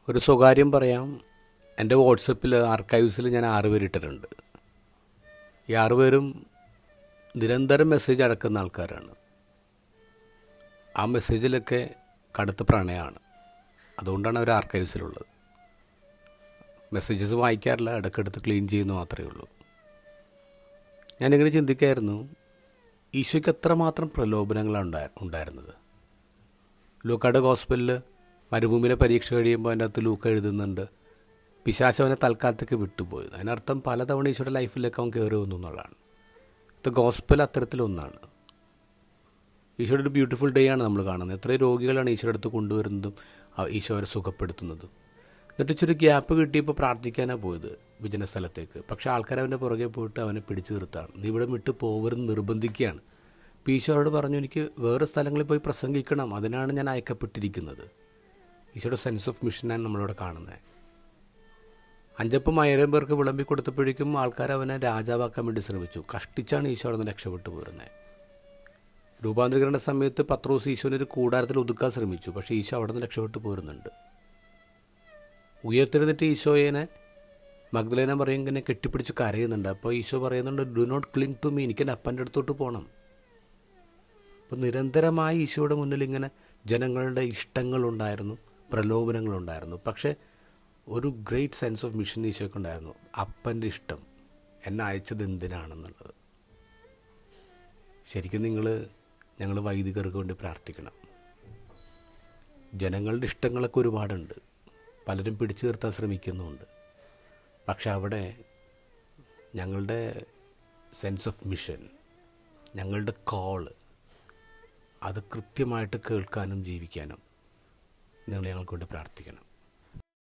ഒരു സ്വകാര്യം പറയാം. എൻ്റെ വാട്സപ്പിൽ ആർക്കൈവ്സിൽ ഞാൻ 6 പേരിട്ടിട്ടുണ്ട്. ഈ 6 പേരും നിരന്തരം മെസ്സേജ് അടക്കുന്ന ആൾക്കാരാണ്. ആ മെസ്സേജിലൊക്കെ കടുത്ത പ്രണയമാണ്. അതുകൊണ്ടാണ് അവർ ആർക്കൈവ്സിലുള്ളത്. മെസ്സേജസ് വായിക്കാറില്ല, ഇടയ്ക്കെടുത്ത് ക്ലീൻ ചെയ്യുന്നു മാത്രമേ ഉള്ളൂ. ഞാനിങ്ങനെ ചിന്തിക്കായിരുന്നു, ഈശോയ്ക്ക് എത്രമാത്രം പ്രലോഭനങ്ങളാണ് ഉണ്ടായിരുന്നത്. ലൂക്കായുടെ ഗോസ്പലിൽ മരുഭൂമിയിലെ പരീക്ഷ കഴിയുമ്പോൾ അതിൻ്റെ അകത്ത് ലൂക്ക എഴുതുന്നുണ്ട്, പിശാചവനെ തൽക്കാലത്തേക്ക് വിട്ടുപോയത്. അതിനർത്ഥം പലതവണ ഈശോയുടെ ലൈഫിലേക്ക് അവൻ കയറി വന്നു എന്നുള്ളതാണ്. ഇത് ഗോസ്പൽ അത്തരത്തിലൊന്നാണ്. ഈശോയുടെ ഒരു ബ്യൂട്ടിഫുൾ ഡേ ആണ് നമ്മൾ കാണുന്നത്. എത്രയോ രോഗികളാണ് ഈശോയുടെ അടുത്ത് കൊണ്ടുവരുന്നതും ഈശോ അവരെ സുഖപ്പെടുത്തുന്നതും. എന്നിട്ട് ഇച്ചിരി ഗ്യാപ്പ് കിട്ടിയപ്പോൾ പ്രാർത്ഥിക്കാനാണ് പോയത് വിജന സ്ഥലത്തേക്ക്. പക്ഷേ ആൾക്കാർ അവൻ്റെ പുറകെ പോയിട്ട് അവനെ പിടിച്ചു നിർത്താണ്. നീ ഇവിടെ വിട്ട് പോവരുന്ന് നിർബന്ധിക്കുകയാണ്. ഈശോ അവരോട് പറഞ്ഞു, എനിക്ക് വേറെ സ്ഥലങ്ങളിൽ പോയി പ്രസംഗിക്കണം, അതിനാണ് ഞാൻ അയക്കപ്പെട്ടിരിക്കുന്നത്. ഈശോയുടെ സെൻസ് ഓഫ് മിഷനാണ് നമ്മളിവിടെ കാണുന്നത്. 5 അപ്പം 1000 പേർക്ക് വിളമ്പി കൊടുത്തപ്പോഴേക്കും ആൾക്കാർ അവനെ രാജാവാക്കാൻ വേണ്ടി ശ്രമിച്ചു. കഷ്ടിച്ചാണ് ഈശോ അവിടെ നിന്ന് രക്ഷപ്പെട്ടു പോരുന്നത്. രൂപാന്തരീകരണ സമയത്ത് പത്രോസ് ഈശോനെ ഒരു കൂടാരത്തിൽ ഒതുക്കാൻ ശ്രമിച്ചു. പക്ഷേ ഈശോ അവിടെ നിന്ന് രക്ഷപ്പെട്ടു പോരുന്നുണ്ട്. ഉയർത്തെഴുന്നിട്ട് ഈശോയെ മഗ്ദലേന പറയും ഇങ്ങനെ കെട്ടിപ്പിടിച്ച് കരയുന്നുണ്ട്. അപ്പോൾ ഈശോ പറയുന്നുണ്ട്, do not cling to me, എനിക്ക് എൻ്റെ അപ്പൻ്റെ അടുത്തോട്ട് പോകണം. അപ്പോൾ നിരന്തരമായി ഈശോയുടെ മുന്നിൽ ഇങ്ങനെ ജനങ്ങളുടെ ഇഷ്ടങ്ങളുണ്ടായിരുന്നു, പ്രലോഭനങ്ങളുണ്ടായിരുന്നു. പക്ഷേ ഒരു ഗ്രേറ്റ് സെൻസ് ഓഫ് മിഷൻ ഈശോയ്ക്ക് ഉണ്ടായിരുന്നു. അപ്പൻ്റെ ഇഷ്ടം, എന്നെ അയച്ചത് എന്തിനാണെന്നുള്ളത്. ശരിക്കും ഞങ്ങൾ വൈദികർക്ക് വേണ്ടി പ്രാർത്ഥിക്കണം. ജനങ്ങളുടെ ഇഷ്ടങ്ങളൊക്കെ ഒരുപാടുണ്ട്, പലരും പിടിച്ചു നിർത്താൻ ശ്രമിക്കുന്നുമുണ്ട്. പക്ഷെ അവിടെ ഞങ്ങളുടെ സെൻസ് ഓഫ് മിഷൻ, ഞങ്ങളുടെ കോള്, അത് കൃത്യമായിട്ട് കേൾക്കാനും ജീവിക്കാനും നിങ്ങൾ ഞങ്ങൾക്ക് വേണ്ടി പ്രാർത്ഥിക്കണം.